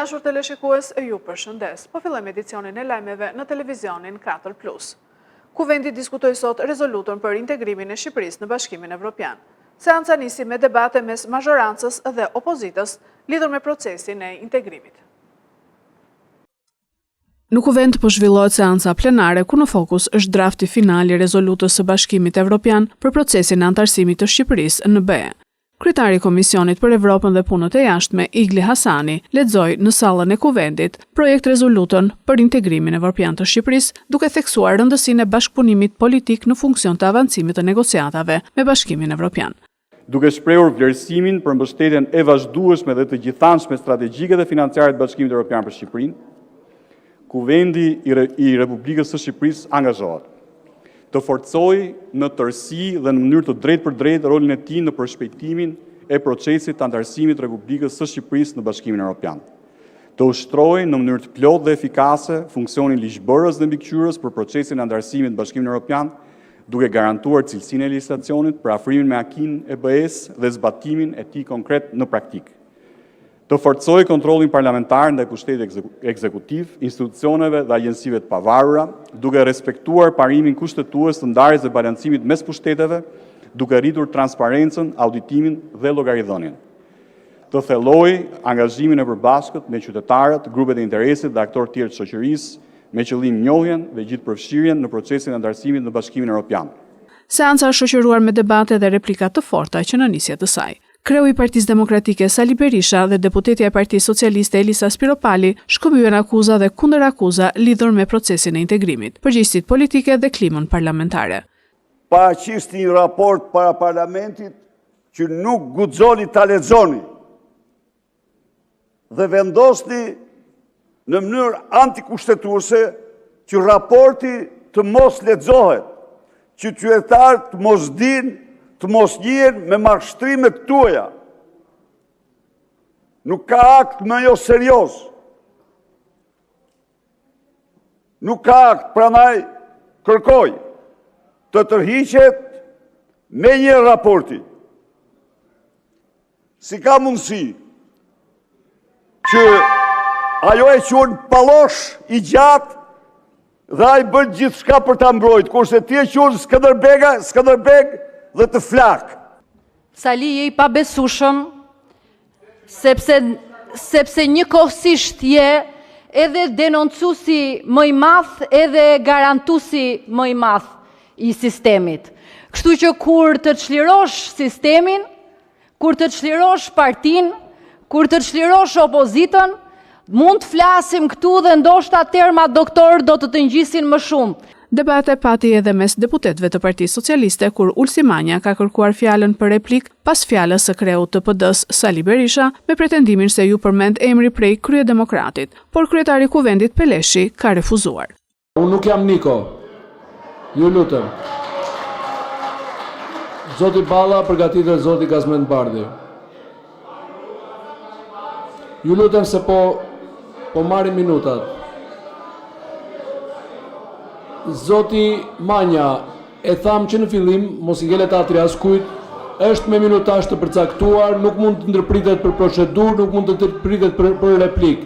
dashur teleshikues, ju përshëndes. Po fillojmë edicionin e lajmeve në televizionin 4+. Kuvendi diskutoi sot rezolutën për integrimin e Shqipërisë në Bashkimin Evropian. Seanca nisi me debate mes mazhorancës dhe opozitës lidhur me procesin e integrimit. Në kuvend po zhvillohet seanca plenare ku në fokus është drafti final i rezolutës së Bashkimit Evropian për procesin e antarësimit të Shqipërisë në BE. Kryetari i Komisionit për Evropën dhe Punët e Jashtme, Igli Hasani, lexoi në sallën e kuvendit projekt rezolutën për integrimin evropian të Shqipërisë, duke theksuar rëndësinë e bashkëpunimit politik në funksion të avancimit të negociatave me Bashkimin Evropian. Duke shprehur vlerësimin për mbështetjen e vazhdueshme dhe të gjithanshme strategjike dhe financiare të Bashkimit Evropian për Shqipërinë, Kuvendi i Republikës së Shqipërisë angazhohet të forcojë në tërësi dhe në mënyrë të drejtë për drejtë rolin e tij në përshpejtimin e procesit të antarësimit të Republikës së Shqipërisë në Bashkimin Evropian. Të ushtrojë në mënyrë të plotë dhe efikase funksionin ligjbërës dhe mbikëqyrës për procesin e antarësimit të Bashkimit Evropian, duke garantuar cilësinë e legjislacionit për afrimin me akin e BE-s dhe zbatimin e tij konkret në praktikë. Të forcojë kontrollin parlamentar ndaj pushtetit ekzekutiv, institucioneve dhe agjensive të pavarura, duke respektuar parimin kushtetues të ndarjes dhe balancimit mes pushteteve, duke rritur transparencën, auditimin dhe llogaridhënien. Të thellojë angazhimin e përbashkët me qytetarët, grupet e interesit dhe aktorë tjerë të shoqërisë, me qëllim njohjen dhe gjithëpërfshirjen në procesin e antarësimit në Bashkimin Evropian. Seanca është shoqëruar me debate dhe replika të forta që në nisje të saj. Kreu i Partisë Demokratike Sali Berisha dhe deputetja e Partisë Socialiste Elisa Spiropali shkëmbyen akuza dhe kundërakuza lidhur me procesin e integrimit, përgjegjësitë politike dhe klimën parlamentare. Paraqisti një raport para parlamentit që nuk guxoni ta lexoni dhe vendosni në mënyrë antikushtetuese që raporti të mos lexohet, që qytetarët të mos dinë, të mos njihen me marrështrimet tuaja. Nuk ka akt më jo serioz. Nuk ka akt, prandaj kërkoj të tërhiqet me një raporti. Si ka mundësi që ajo e quhen pallosh i gjatë dhe ai bën gjithçka për ta mbrojtur, kurse ti e quhen Skënderbeg dhe të flak. Sali je i pabesueshëm, sepse njëkohësisht je edhe denoncuesi më i madh edhe garantuesi më i madh i sistemit. Kështu që kur të çlirosh sistemin, kur të çlirosh partinë, kur të çlirosh opozitën, mund të flasim këtu dhe ndoshta terma doktor do të ngjisin më shumë. Debate pati edhe mes deputetëve të Partisë Socialiste kur Ulsi Manja ka kërkuar fjalën për replik pas fjalës së kreut të PD-s Sali Berisha me pretendimin se ju përmend emri prej kryedemokratit, por kryetari i kuvendit Peleshi ka refuzuar. Unë nuk jam Niko. Ju lutem. Zoti Balla përgatitet zoti Gazmend Bardhi. Ju lutem se po marrim minutat. Zoti Manja, e tham që në fillim, mos i ngelet atri askujt, është me minutazh të përcaktuar, nuk mund të ndërpritet për procedurë, nuk mund të ndërpritet për replik.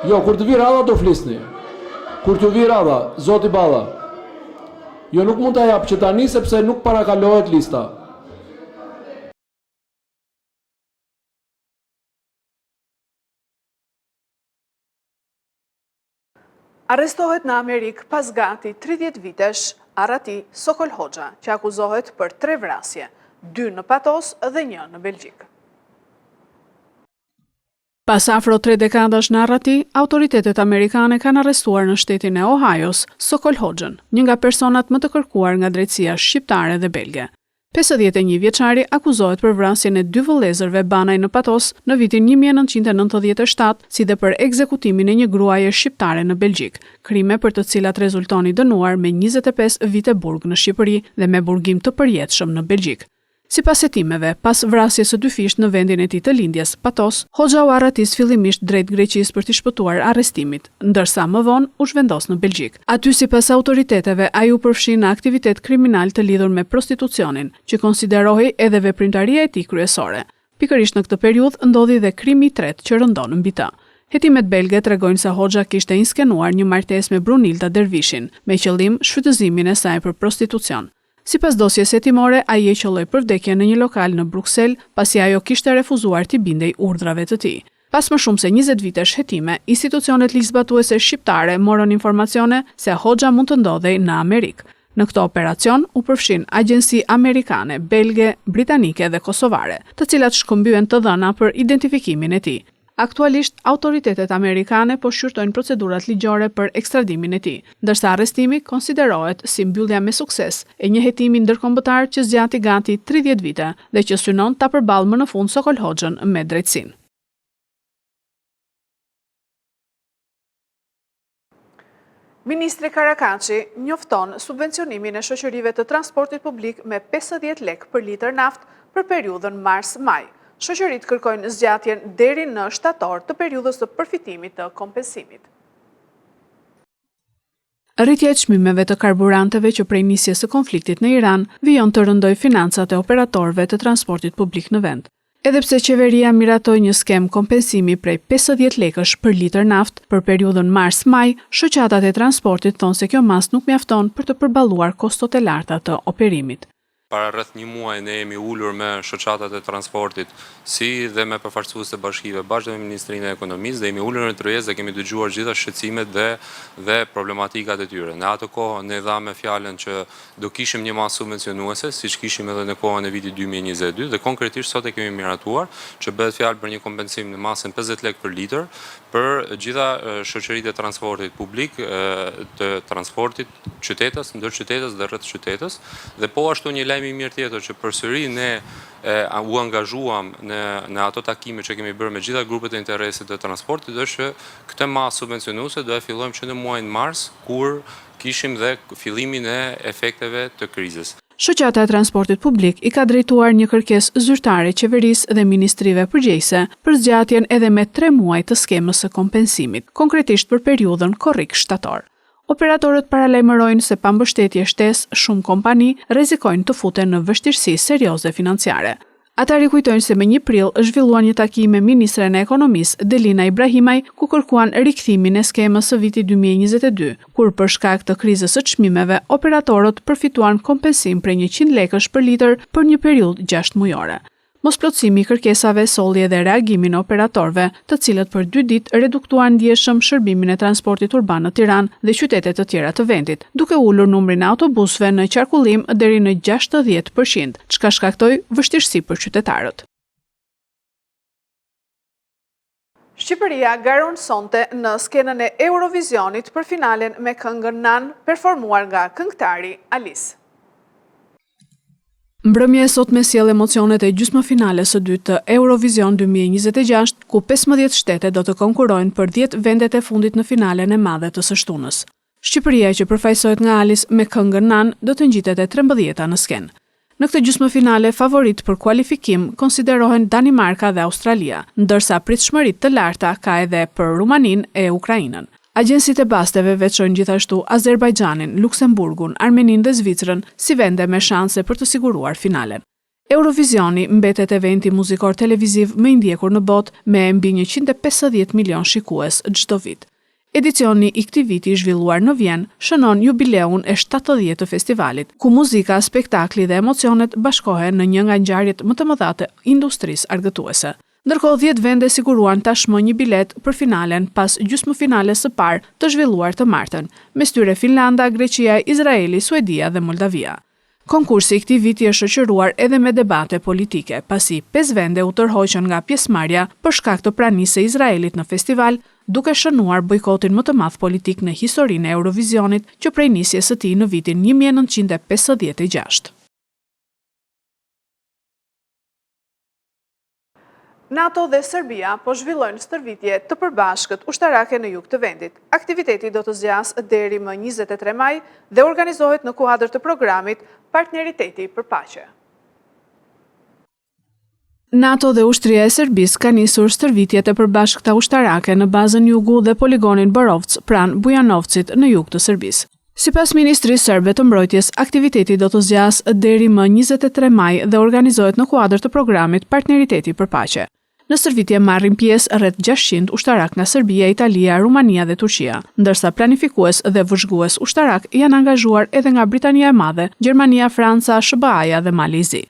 Jo, kur të vi radha do flisni. Kur të vi radha, zoti Balla. Jo, nuk mund ta jap që tani sepse nuk parakalohet lista. Arrestohet në Amerikë pas gati 30 vitesh Arati Sokol Hoxha, që akuzohet për 3 vrasje, 2 në Patos dhe 1 në Belgjik. Pas afro 3 dekadash në Arati, autoritetet amerikane kanë arrestuar në shtetin e Ohajos Sokol Hoxhën, një nga personat më të kërkuar nga drejtësia shqiptare dhe belge. 51 vjeçari akuzohet për vrasjen e 2 vëllezërve banaj në Patos në vitin 1997, si dhe për ekzekutimin e një gruaje shqiptare në Belgjik, krime për të cilat rezultoni dënuar me 25 vite burg në Shqipëri dhe me burgim të përjetshëm në Belgjik. Sipas hetimeve, pas vrasjes së 2 fisht në vendin e tij të lindjes, Patos, Hoxha u arratis fillimisht drejt Greqisë për t'i shpëtuar arrestimit, ndërsa më vonë u zhvendos në Belgjik. Aty sipas autoriteteve ai u përfshi në aktivitet kriminal të lidhur me prostitucionin, që konsiderohej edhe veprimtaria e tij kryesore. Pikërisht në këtë periudhë ndodhi dhe krimi i tretë që rëndon mbi të. Hetimet belge tregojnë se Hoxha kishte inskenuar një martesë me Brunilda Dervishin, me qëllim shfrytëzimin e saj për prostitucion. Sipas dosjes hetimore, ai e qelloi për vdekje në një lokal në Bruksel, pasi ajo kishte refuzuar t'i bindej urdhrave të tij. Pas më shumë se 20 vitesh hetime, institucionet ligjzbatuese shqiptare morën informacione se Hoxha mund të ndodhej në Amerikë. Në këtë operacion u përfshin agjensi amerikane, belge, britanike dhe kosovare, të cilat shkëmbyen të dhëna për identifikimin e tij. Aktualisht, autoritetet amerikane po shqyrtojnë procedurat ligjore për ekstradimin e tij, ndërsa arrestimi konsiderohet si mbyllja me sukses e një hetimi ndërkombëtar që zgjati gati 30 vite dhe që synon ta përballë më në fund Sokol Hoxhën me drejtësinë. Ministri Karakaçi njofton subvencionimin e shoqërive të transportit publik me 50 lekë për litër naftë për periudhën mars-maj. Shoqëritë kërkojnë zgjatjen deri në shtator të periudhës të përfitimit të kompensimit. Rritja e çmimeve të karburanteve që prej nisjes së konfliktit në Iran vijon të rëndojë financat e operatorëve të transportit publik në vend. Edhe pse qeveria miratoi një skem kompensimi prej 50 lekësh për litër naftë për periudhën mars-maj, shoqatat e transportit thonë se kjo mas nuk mjafton për të përballuar kostot e larta të operimit. Para rreth një muaj ne jemi ulur me shoqatat e transportit, si dhe me përfaqësues të bashkive, bashkë me Ministrinë e Ekonomisë, dhe jemi ulur në tryezë dhe kemi dëgjuar gjitha shqetësimet dhe problematikat e tyre. Në atë kohë ne dhamë fjalën që do kishim një masë subvencionuese, siç kishim edhe në kohën e vitit 2022, dhe konkretisht sot e kemi miratuar që bëhet fjalë për një kompensim në masën 50 lekë për litër për gjitha shoqëritë e transportit publik, të transportit qytetës, ndër qytetës dhe rreth qytetës, dhe po ashtu një lajm i mirë tjetër që përsëri ne u angazhuam në ato takime që kemi bërë me gjitha grupet e interesit të transportit, është që këtë masë subvencionuese do e fillojmë që në muajin mars, kur kishim dhe fillimin e efekteve të krizës. Shoqata e transportit publik i ka drejtuar një kërkesë zyrtare qeverisë dhe ministrive përgjegjëse për zgjatjen edhe me 3 muaj të skemës së kompensimit, konkretisht për periudhën korrik shtator. Operatorët paralajmërojnë se pa mbështetje shtesë, shumë kompani rrezikojnë të futen në vështirësi serioze financiare. Ata rikujtojnë se me 1 prill zhvilluan një takim me Ministren e Ekonomisë Delina Ibrahimaj, ku kërkuan rikthimin e skemës së vitit 2022, kur për shkak të krizës së çmimeve, operatorët përfituan kompensim prej 100 lekësh për litër për një periudhë 6 mujore. Mosplotësimi i kërkesave solli edhe reagimin e operatorëve, të cilët për 2 ditë reduktuan ndjeshëm shërbimin e transportit urban në Tiranë dhe qytete të tjera të vendit, duke ulur numrin e autobusëve në qarkullim deri në 60%, çka shkaktoi vështirësi për qytetarët. Shqipëria garon sonte në skenën e Eurovisionit për finalen me këngën Nan, performuar nga këngëtari Alice. Mbrëmja e sotme sjell emocionet e gjysmëfinales së dytë të Eurovision 2026, ku 15 shtete do të konkurrojnë për 10 vendet e fundit në finalen e madhe të së shtunës. Shqipëria, që përfaqësohet nga Alice me këngën Nan, do të ngjitet e 13-ta në skenë. Në këtë gjysmëfinale, favorit për kualifikim konsiderohen Danimarka dhe Australia, ndërsa pritshmëritë të larta ka edhe për Rumaninë e Ukrainën. Agjensitë e basteve veçojnë gjithashtu Azerbajxhanin, Luksemburgun, Armeninë dhe Zvicrën si vende me shanse për të siguruar finalen. Eurovisioni mbetet eventi muzikor televiziv më i ndjekur në botë me mbi 150 milion shikues çdo vit. Edicioni i këtij viti i zhvilluar në Vjenë shënon jubileun e 70 të festivalit, ku muzika, spektakli dhe emocionet bashkohen në një nga ngjarjet më të mëdha të industrisë argëtuese. Ndërkohë 10 vende siguruan tashmë një bilet për finalen pas gjysmëfinales së parë të zhvilluar të martën, mes tyre Finlanda, Greqia, Izraeli, Suedia dhe Moldavia. Konkursi i këtij viti është shoqëruar edhe me debate politike, pasi 5 vende u tërhoqën nga pjesëmarrja për shkak të pranisë së Izraelit në festival, duke shënuar bojkotin më të madh politik në historinë e Eurovisionit që prej nisjes së tij në vitin 1956. NATO dhe Serbia po zhvillojnë stërvitje të përbashkët ushtarake në jug të vendit. Aktiviteti do të zgjasë deri më 23 maj dhe organizohet në kuadër të programit Partneriteti për Paqe. NATO dhe ushtria e Serbisë ka nisur stërvitjet e përbashkëta ushtarake në bazën jugu dhe poligonin Borovc pranë Bujanovcit në jug të Serbisë. Sipas Ministrisë Serbe të Mbrojtjes, aktiviteti do të zgjasë deri më 23 maj dhe organizohet në kuadër të programit Partneriteti për Paqe. Në shërbime marrin pjesë rreth 600 ushtarak nga Serbia, Italia, Rumania dhe Turqia, ndërsa planifikues dhe vëzhgues ushtarak janë angazhuar edhe nga Britania e Madhe, Gjermania, Franca, SBA-ja dhe Malizi.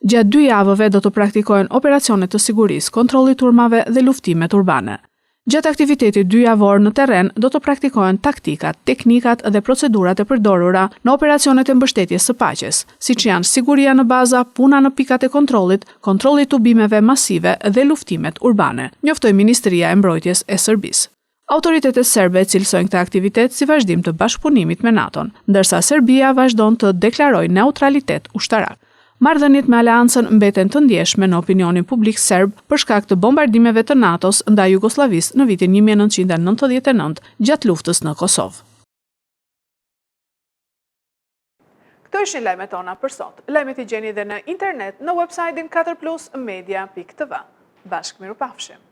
Gjatë 2 javëve do të praktikohen operacione të sigurisë, kontrolli turmave dhe luftimet urbane. Gjatë aktivitetit 2 javor në terren do të praktikohen taktikat, teknikat dhe procedurat e përdorura në operacionet e mbështetjes së paqes, siç janë siguria në baza, puna në pikat e kontrollit, kontrolli i tubimeve masive dhe luftimet urbane, njoftoi Ministria e Mbrojtjes e Serbisë. Autoritetet serbe cilësojnë këtë aktivitet si vazhdim të bashkëpunimit me NATO-n, ndërsa Serbia vazhdon të deklarojë neutralitet ushtarak. Marrëdhëniet me aleancën mbeten të ndjeshme në opinionin publik serb për shkak të bombardimeve të NATO-s ndaj Jugosllavisë në vitin 1999 gjatë luftës në Kosovë. Këto ishin lajmet tona për sot. Lajmet i gjeni edhe në internet në website-in 4plusmedia.tv. Bashkë mirupafshim.